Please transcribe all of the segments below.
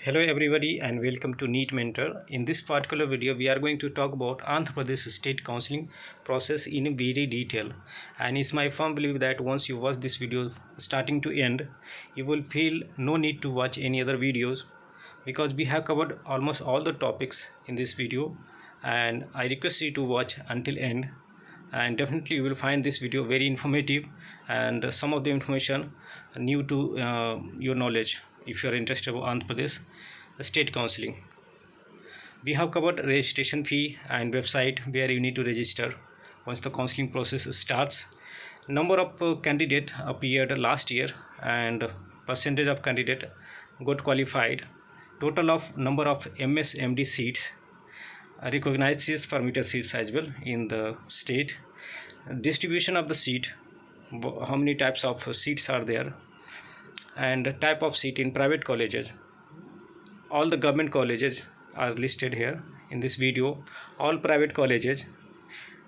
Hello everybody and welcome to NEET Mentor. In this particular video we are going to talk about Andhra Pradesh state counseling process in very detail, and it's my firm belief that once you watch this video starting to end you will feel no need to watch any other videos because we have covered almost all the topics in this video, and I request you to watch until end, and definitely you will find this video very informative and some of the information new to your knowledge if you are interested about Andhra Pradesh state counseling. We have covered registration fee and website where you need to register once the counseling process starts. Number of candidate appeared last year and percentage of candidate got qualified. Total of number of MSMD seats, recognized seats, permitted seats as well in the state. Distribution of the seat, how many types of seats are there, and type of seat in private colleges. All the government colleges are listed here in this video. All private colleges,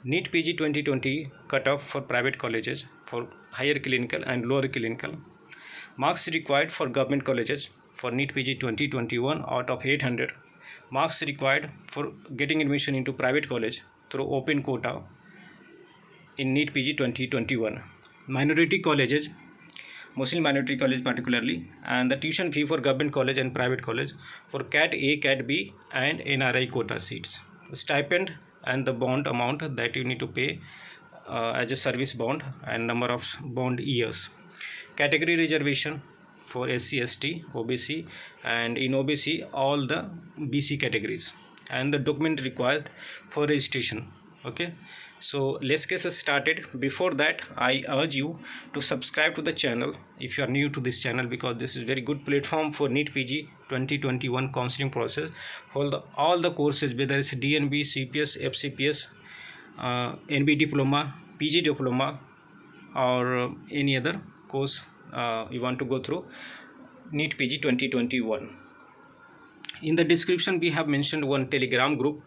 NEET PG 2020 cutoff for private colleges for higher clinical and lower clinical. Marks required for government colleges for NEET PG 2021 out of 800. Marks required for getting admission into private college through open quota in NEET PG 2021. Minority colleges, Muslim minority college particularly, and the tuition fee for government college and private college for CAT A, CAT B and NRI quota seats. Stipend and the bond amount that you need to pay as a service bond and number of bond years. Category reservation for SC, ST, OBC, and in OBC all the BC categories, and the document required for registration. Okay, so let's get started. Before that, I urge you to subscribe to the channel if you are new to this channel, because this is very good platform for NEET PG 2021 counseling process for all the courses, whether it's DNB, CPS, FCPS, NB diploma, PG diploma, or any other course you want to go through NEET PG 2021. In the description we have mentioned one Telegram group.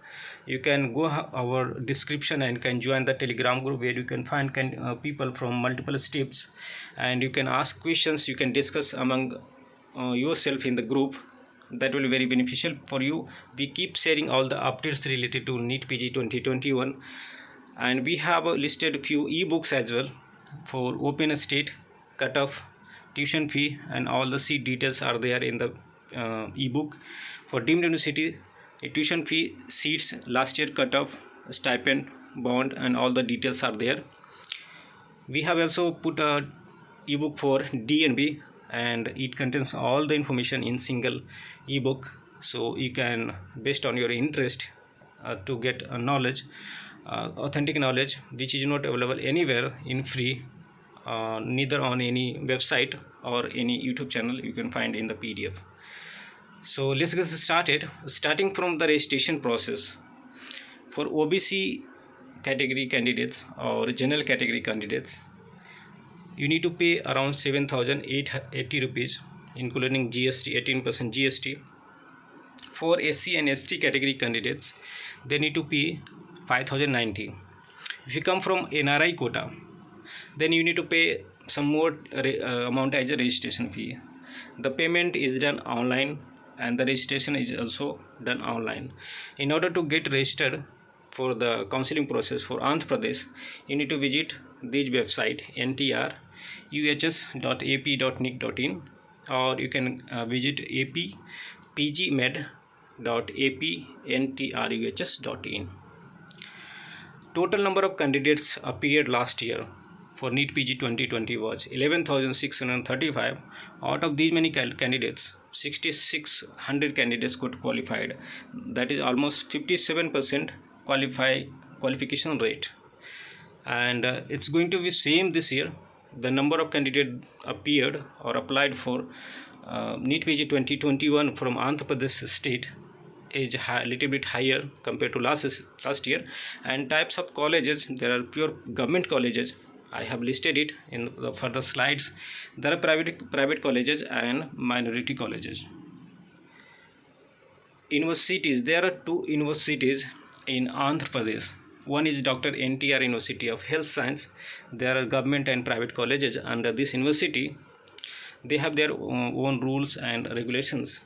You can go our description and can join the Telegram group where you can find people from multiple states, and you can ask questions, you can discuss among yourself in the group. That will be very beneficial for you. We keep sharing all the updates related to NEET PG 2021, and we have listed a few ebooks as well for open state, cutoff, tuition fee, and all the seat details are there in the ebook. For deemed university, tuition fee, seats, last year cutoff, stipend, bond, and all the details are there. We have also put a ebook for DNB, and it contains all the information in single ebook, so you can, based on your interest, to get a knowledge, authentic knowledge which is not available anywhere in free, neither on any website or any YouTube channel you can find in the PDF. So let's get started. Starting from the registration process, for OBC category candidates or general category candidates, you need to pay around 7,880 rupees including GST, 18% GST. For SC and ST category candidates, they need to pay 5,090. If you come from NRI quota, then you need to pay some more amount as a registration fee. The payment is done online and the registration is also done online. In order to get registered for the counseling process for Andhra Pradesh, you need to visit this website ntruhs.ap.nic.in, or you can visit appgmed.apntruhs.in. Total number of candidates appeared last year for NEET PG 2020 was 11,635. Out of these many candidates, 6,600 candidates got qualified. That is almost 57% qualification rate, and it's going to be same this year. The number of candidates appeared or applied for NEET PG 2021 from Andhra Pradesh state is a little bit higher compared to last year. And types of colleges, there are pure government colleges. I have listed it in the further slides. There are private colleges and minority colleges. Universities, there are two universities in Andhra Pradesh. One is Dr. NTR University of Health Science. There are government and private colleges under this university. They have their own rules and regulations.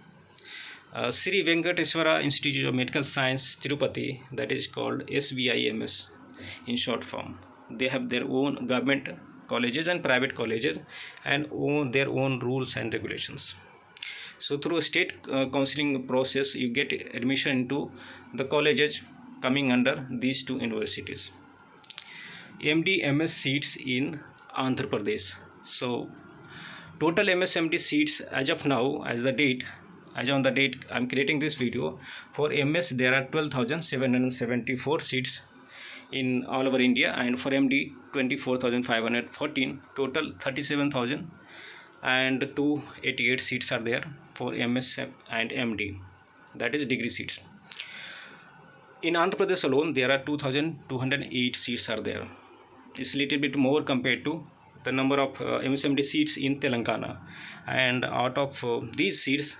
Sri Venkateswara Institute of Medical Science, Tirupati, that is called SVIMS in short form. They have their own government colleges and private colleges and their own rules and regulations. So through a state counseling process, you get admission into the colleges coming under these two universities. MD MS seats in Andhra Pradesh. So total MSMD seats as of now, as on the date I'm creating this video, for MS there are 12,774 seats in all over India, and for MD 24,514. Total 37,288 seats are there for MS and MD, that is degree seats. In Andhra Pradesh alone there are 2,208 seats are there. It's a little bit more compared to the number of MSMD seats in Telangana, and out of these seats,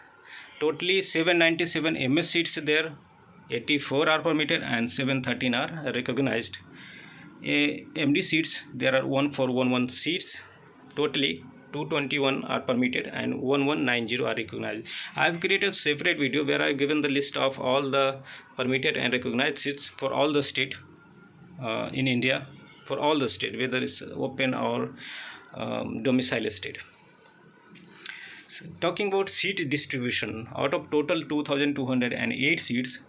totally 797 MS seats there, 84 are permitted and 713 are recognized. MD seats there are 1411 seats, totally 221 are permitted and 1190 are recognized. I have created a separate video where I have given the list of all the permitted and recognized seats for all the state in India, for all the state, whether it's open or domicile state. So, talking about seat distribution, out of total 2,208 seats,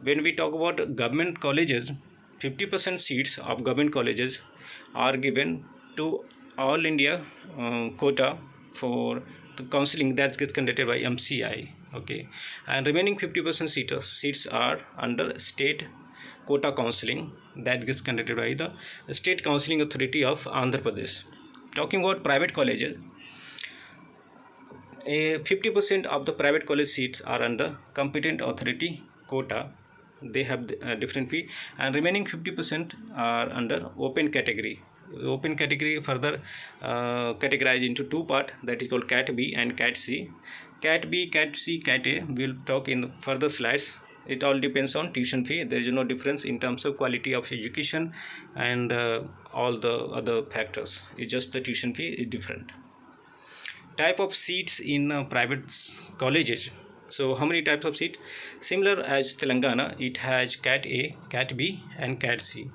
when we talk about government colleges, 50% seats of government colleges are given to all India quota for the counseling that gets conducted by MCI. Okay, and remaining 50% seats are under state quota counseling that gets conducted by the State Counseling Authority of Andhra Pradesh. Talking about private colleges, 50% of the private college seats are under competent authority quota. They have a different fee, and remaining 50% are under open category. Open category further categorized into two parts, that is called Cat B and Cat C. Cat B, Cat C, Cat A we'll talk in further slides. It all depends on tuition fee. There is no difference in terms of quality of education and all the other factors. It's just the tuition fee is different. Type of seats in private colleges. So how many types of seats? Similar as Telangana, it has Cat A, Cat B and Cat C.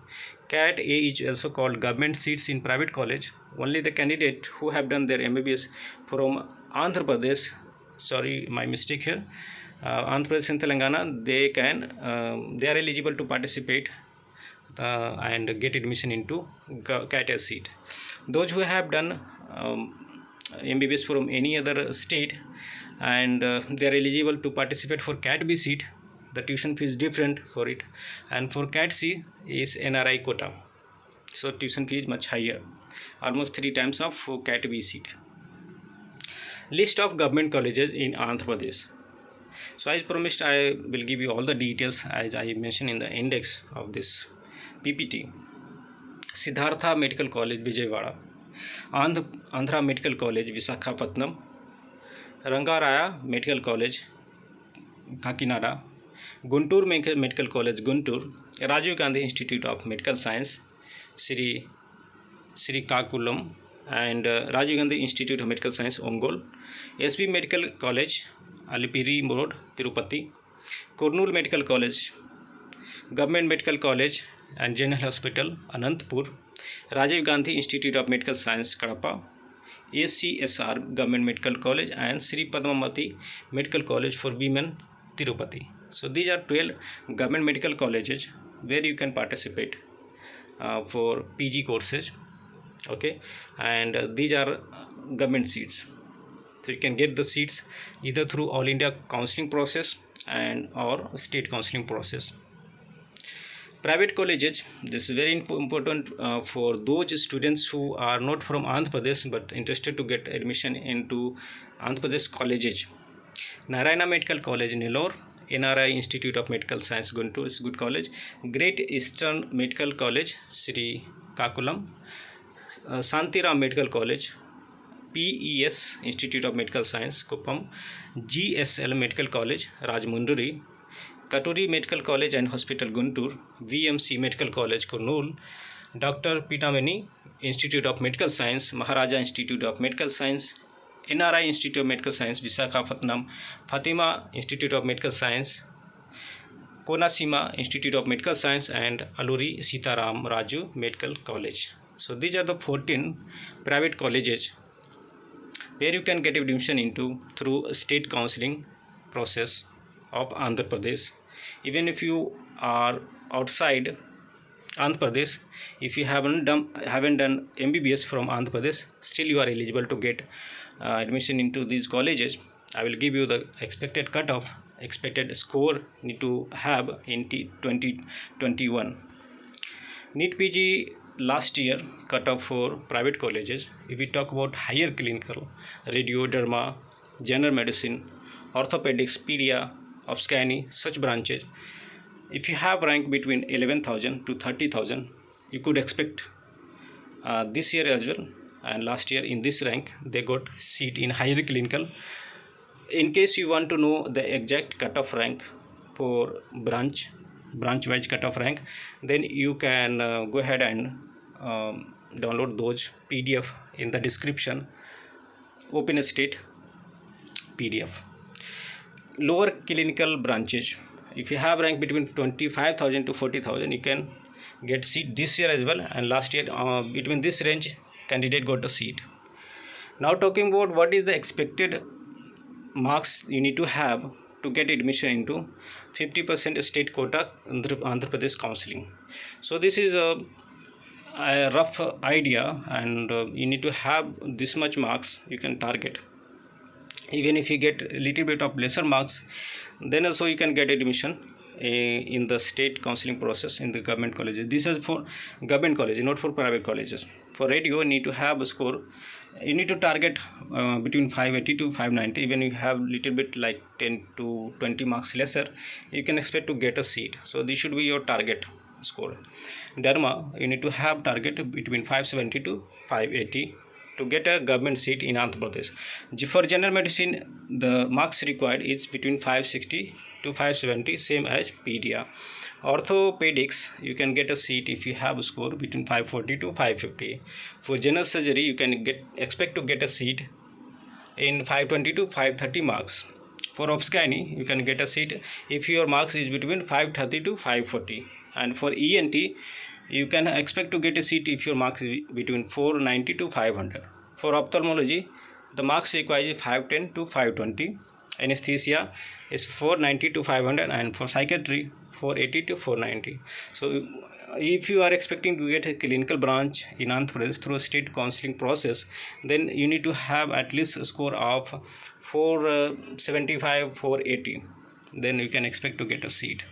Cat A is also called government seats in private college. Only the candidate who have done their MBBS from Andhra Pradesh, sorry my mistake here, Andhra Pradesh and Telangana, they are eligible to participate and get admission into Cat A seat. Those who have done MBBS from any other state and they are eligible to participate for Cat B seat, the tuition fee is different for it, and for Cat C is NRI quota, so tuition fee is much higher, almost 3 times of Cat B seat. List of government colleges in Andhra Pradesh. So as promised, I will give you all the details as I mentioned in the index of this PPT. Siddhartha Medical College, Vijayawada. Andhra Medical College, Visakhapatnam. Rangaraya Medical College, Kakinada. Guntur Medical College, Guntur. Rajiv Gandhi Institute of Medical Science, Sri Kakulam, and Rajiv Gandhi Institute of Medical Science, Ongole. SB Medical College, Alipiri Road, Tirupati. Kurnool Medical College, Government Medical College and General Hospital, Anantapur. Rajiv Gandhi Institute of Medical Science, Kadapa. ACSR Government Medical College and Sri Padmavati Medical College for Women, Tirupati. So these are 12 government medical colleges where you can participate for PG courses. Okay, and these are government seats. So you can get the seats either through All India counseling process and or state counseling process. Private colleges, this is very important for those students who are not from Andhra Pradesh but interested to get admission into Andhra Pradesh colleges. Narayana Medical College, Nellore. NRI Institute of Medical Science, Guntur is good college. Great Eastern Medical College, Sri Kakulam. Santiram Medical College. PES Institute of Medical Science, Kuppam. GSL Medical College, Rajmundri. Katuri Medical College and Hospital, Guntur. VMC Medical College, Kurnool. Dr. Pitamani Institute of Medical Science, Maharaja Institute of Medical Science, NRI Institute of Medical Science, Visakhapatnam, Fatima Institute of Medical Science, Konasima Institute of Medical Science, and Alluri Sitaram Raju Medical College. So these are the 14 private colleges where you can get admission into through state counseling process of Andhra Pradesh. Even if you are outside Andhra Pradesh, if you haven't done MBBS from Andhra Pradesh, still you are eligible to get admission into these colleges. I will give you the expected cutoff, expected score need to have in 2021. NEET PG last year cutoff for private colleges. If we talk about higher clinical, radio, derma, general medicine, orthopedics, pedia, obscany, such branches, if you have rank between 11,000 to 30,000, you could expect this year as well and last year in this rank they got seat in higher clinical. In case you want to know the exact cutoff rank for branch wise cutoff rank, then you can go ahead and download those PDF in the description. Open state PDF. Lower clinical branches, if you have rank between 25,000 to 40,000, you can get seat this year as well, and last year between this range candidate got a seat. Now talking about what is the expected marks you need to have to get admission into 50% state quota Andhra Pradesh counseling. So this is a rough idea, and you need to have this much marks you can target. Even if you get a little bit of lesser marks, then also you can get admission in the state counseling process in the government colleges. This is for government colleges, not for private colleges. For radio, you need to have a score. You need to target between 580 to 590. Even if you have little bit like 10 to 20 marks lesser, you can expect to get a seat. So this should be your target score. Derma, you need to have target between 570 to 580 to get a government seat in Andhra Pradesh. For general medicine, the marks required is between 560 to 570, same as pedia. Orthopedics, you can get a seat if you have a score between 540 to 550. For general surgery, you can expect to get a seat in 520 to 530 marks. For obscany, you can get a seat if your marks is between 530 to 540. And for ENT, you can expect to get a seat if your marks is between 490 to 500. For ophthalmology, the marks required is 510 to 520. Anesthesia is 490 to 500, and for psychiatry 480 to 490. So if you are expecting to get a clinical branch in Andhra Pradesh through a state counseling process, then you need to have at least a score of 475 480. Then you can expect to get a seat.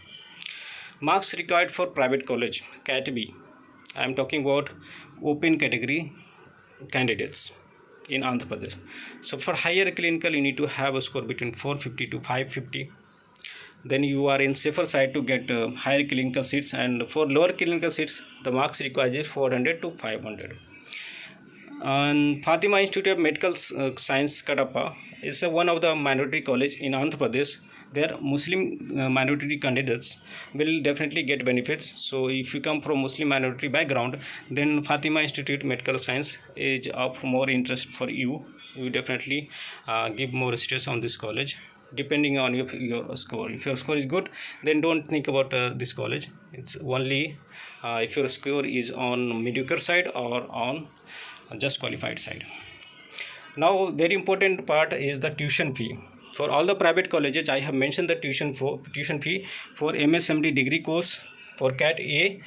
Marks required for private college Cat B. I am talking about open category candidates in Andhra Pradesh. So for higher clinical, you need to have a score between 450 to 550. Then you are in safer side to get higher clinical seats, and for lower clinical seats, the marks required is 400 to 500. And Fatima Institute of Medical Science, Kadapa, is one of the minority college in Andhra Pradesh where Muslim minority candidates will definitely get benefits. So if you come from Muslim minority background, then Fatima Institute Medical Science is of more interest for you. You definitely give more stress on this college depending on your score. If your score is good, then don't think about this college. It's only if your score is on mediocre side or on just qualified side. Now very important part is the tuition fee. For all the private colleges, I have mentioned the tuition fee for MSMD degree course for Cat A.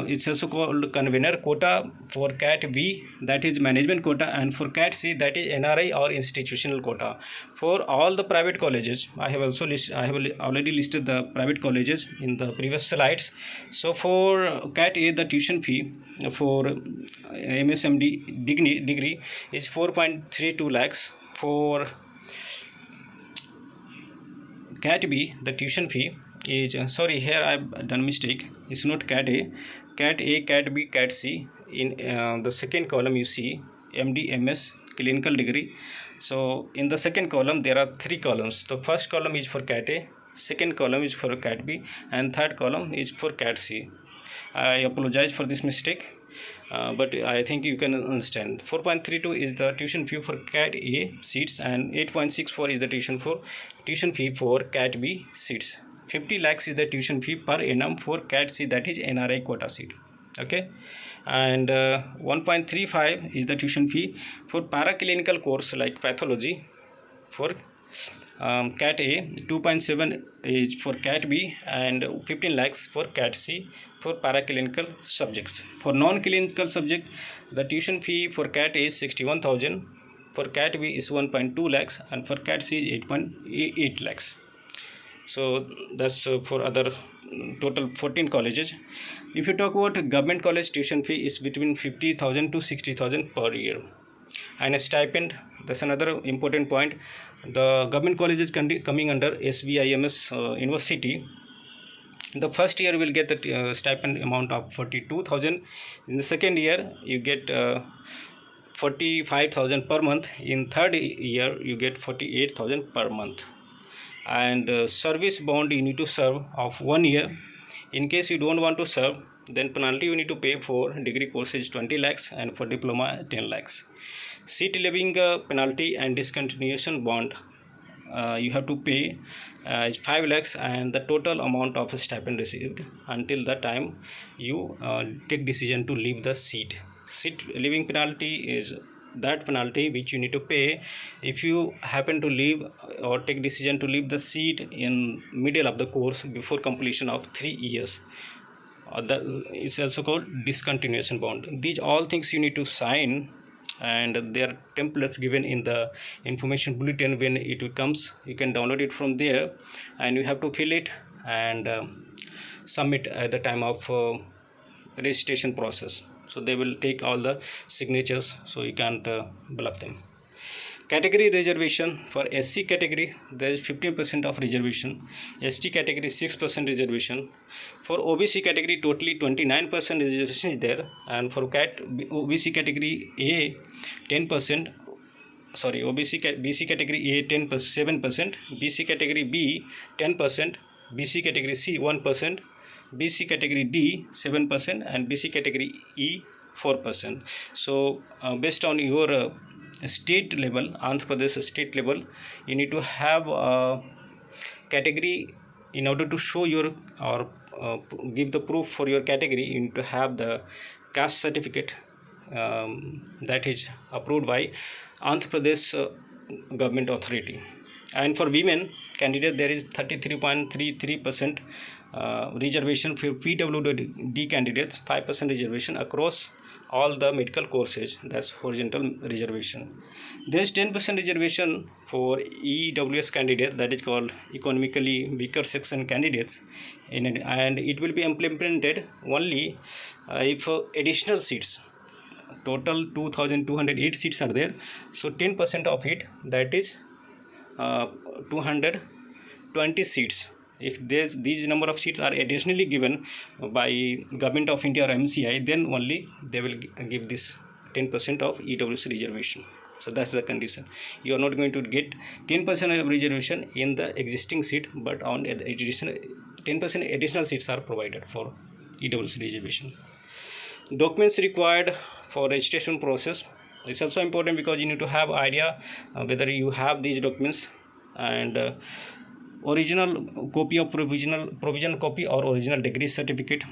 It's also called convener quota. For Cat B, that is management quota, and for Cat C, that is NRI or institutional quota. For all the private colleges, I have already listed the private colleges in the previous slides. So for Cat A, the tuition fee for MSMD degree is 4.32 lakhs. For Cat B, the tuition fee is sorry, here I've done mistake. It's not Cat A, Cat A, Cat B, Cat C. In the second column you see MD, MS, clinical degree. So in the second column there are three columns. The first column is for Cat A, second column is for Cat B, and third column is for Cat C. I apologize for this mistake. but I think you can understand. 4.32 is the tuition fee for CAT A seats, and 8.64 is the tuition fee for CAT B seats. 50 lakhs is the tuition fee per annum for CAT C, that is NRI quota seat. Okay, and 1.35 is the tuition fee for paraclinical course like pathology for CAT A. 2.7 is for CAT B, and 15 lakhs for CAT C for paraclinical subjects. For non-clinical subject, the tuition fee for CAT A is 61,000, for CAT B is 1.2 lakhs, and for CAT C is 8.8 lakhs. So that's for other total 14 colleges. If you talk about government college, tuition fee is between 50,000 to 60,000 per year. And a stipend, that's another important point. The government colleges coming under SVIMS university, the first year will get the stipend amount of 42,000. In the second year you get 45,000 per month. In third year you get 48,000 per month. And service bond you need to serve of 1 year. In case you don't want to serve, then penalty you need to pay for degree courses 20 lakhs and for diploma 10 lakhs. Seat leaving penalty and discontinuation bond you have to pay 5 lakhs, and the total amount of stipend received until the time you take decision to leave the seat. Seat leaving penalty is that penalty which you need to pay if you happen to leave or take decision to leave the seat in middle of the course before completion of 3 years. That it's also called discontinuation bond. These all things you need to sign, and there are templates given in the information bulletin. When it comes, you can download it from there, and you have to fill it and submit at the time of registration process. So they will take all the signatures, so you can't block them. Category reservation: for SC category there is 15% of reservation, ST category 6% reservation. For OBC category totally 29% reservation is there, and for OBC category A 10%, sorry, BC category A 7%, BC category B 10%, BC category C 1%, BC category D 7%, and BC category E 4%. So based on your state level, Andhra Pradesh state level, you need to have a category. In order to show your or give the proof for your category, you need to have the caste certificate that is approved by Andhra Pradesh government authority. And for women candidate there is 33.33% reservation. For PWD candidates 5% reservation across all the medical courses, that's horizontal reservation. There is 10% reservation for EWS candidate, that is called economically weaker section candidates, and it will be implemented only if additional seats, total 2208 seats are there, so 10% of it, that is 220 seats. If these number of seats are additionally given by government of India or MCI, then only they will give this 10% of EWS reservation. So that's the condition. You are not going to get 10% of reservation in the existing seat, but on additional 10% additional seats are provided for EWS reservation. Documents required for registration process is also important, because you need to have idea whether you have these documents, and original copy of provisional copy or original degree certificate,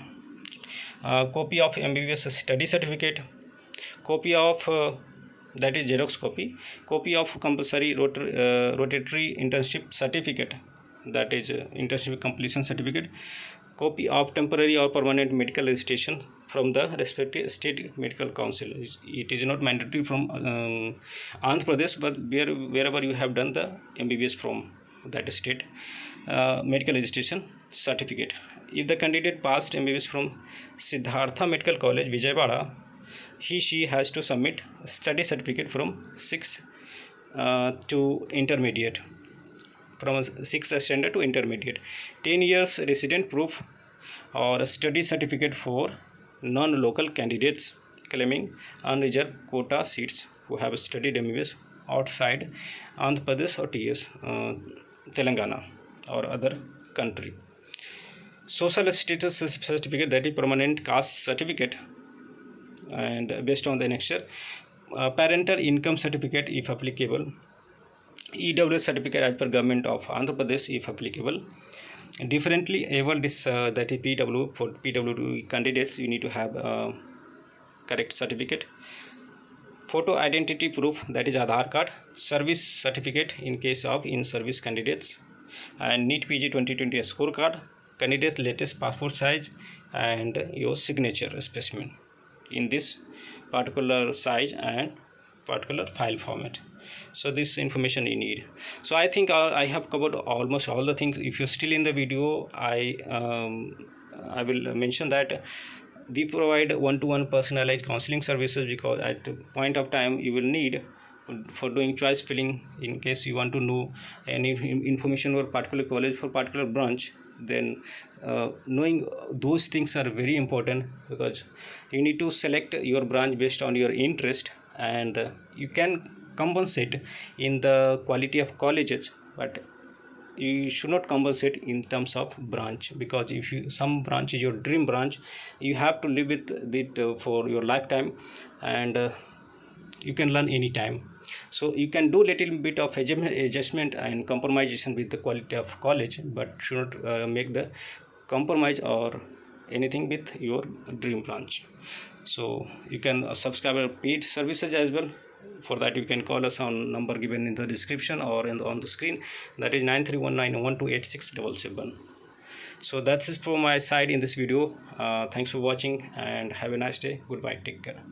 copy of MBBS study certificate, copy of that is Xerox copy of compulsory rotatory internship certificate, that is internship completion certificate, copy of temporary or permanent medical registration from the respective state medical council. It is not mandatory from Andhra Pradesh, but wherever you have done the MBBS from that state, medical registration certificate. If the candidate passed MBBS from Siddhartha Medical College, Vijayawada, she has to submit study certificate from 6th to intermediate, from 6th standard to intermediate, 10 years resident proof or study certificate for non-local candidates claiming unreserved quota seats who have studied MBBS outside Andhra Pradesh or TS, Telangana or other country. Social status certificate, that is permanent caste certificate, and based on the annexure, parental income certificate if applicable, EWS certificate as per Government of Andhra Pradesh if applicable. Differently abled is that is PW. For PWD candidates, you need to have correct certificate. Photo identity proof, that is Aadhaar card. Service certificate in case of in-service candidates, and NEET PG 2020 scorecard, candidate's latest passport size, and your signature specimen in this particular size and particular file format. So this information you need. So I think I have covered almost all the things. If you're still in the video, I will mention that we provide one-to-one personalized counseling services, because at the point of time you will need for doing choice filling, in case you want to know any information or particular college for particular branch, then knowing those things are very important, because you need to select your branch based on your interest, and you can compensate in the quality of colleges, but you should not compensate in terms of branch, because if you some branch is your dream branch, you have to live with it for your lifetime, and you can learn anytime. So you can do little bit of adjustment and compromisation with the quality of college, but should not make the compromise or anything with your dream branch. So you can subscribe our paid services as well. For that, you can call us on number given in the description or on the screen, that is 9319128677. So that's it from my side in this video. Thanks for watching and have a nice day. Goodbye, take care.